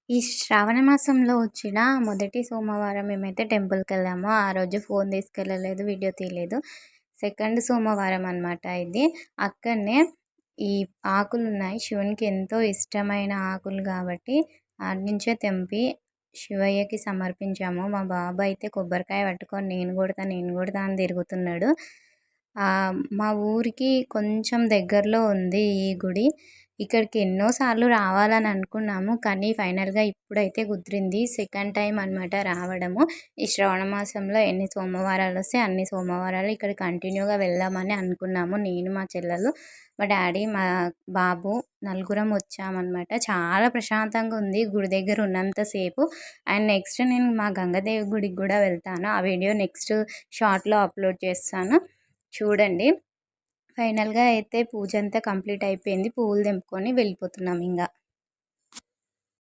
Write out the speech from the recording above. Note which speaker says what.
Speaker 1: ఈ శ్రావణ మాసంలో వచ్చిన మొదటి సోమవారం మేమైతే టెంపుల్‌కెళ్ళాము. ఆ రోజు ఫోన్ తీసుకెళ్ళలేదు, వీడియో తీయలేదు. సెకండ్ సోమవారం అనమాట ఇది. అక్కడనే ఈ ఆకులున్నాయి. శివునికి ఎంతో ఇష్టమైన ఆకులు కాబట్టి ఆడ్నుంచే తెంపి శివయ్యకి సమర్పించాము. మా బాబు అయితే కొబ్బరికాయ పట్టుకొని నేను కొడతా, నేను కొడతా అని తిరుగుతున్నాడు. మా ఊరికి కొంచెం దగ్గరలో ఉంది ఈ గుడి. ఇక్కడికి ఎన్నో సార్లు రావాలని అనుకున్నాము. కానీ ఫైనల్‌గా ఇప్పుడైతే కుదిరింది. సెకండ్ టైమ్ అనమాట రావడము. ఈ శ్రావణ మాసంలో ఎన్ని సోమవారాలొస్తే అన్ని సోమవారాలు ఇక్కడ కంటిన్యూగా వెళ్దామని అనుకున్నాము. నేను, మా చెల్లెలు, మా డ్యాడీ, మా బాబు నలుగురం వచ్చామనమాట. చాలా ప్రశాంతంగా ఉంది గుడి దగ్గర ఉన్నంత సేపు. అండ్ నెక్స్ట్ నేను మా గంగదేవి గుడికి కూడా వెళ్తాను. ఆ వీడియో నెక్స్ట్ షార్ట్‌లో అప్లోడ్ చేస్తాను. చూడండి. ఫైనల్‌గా అయితే పూజంతా కంప్లీట్ అయిపోయింది. పువ్వులు తెంపుకొని వెళ్ళిపోతున్నాం ఇంగ.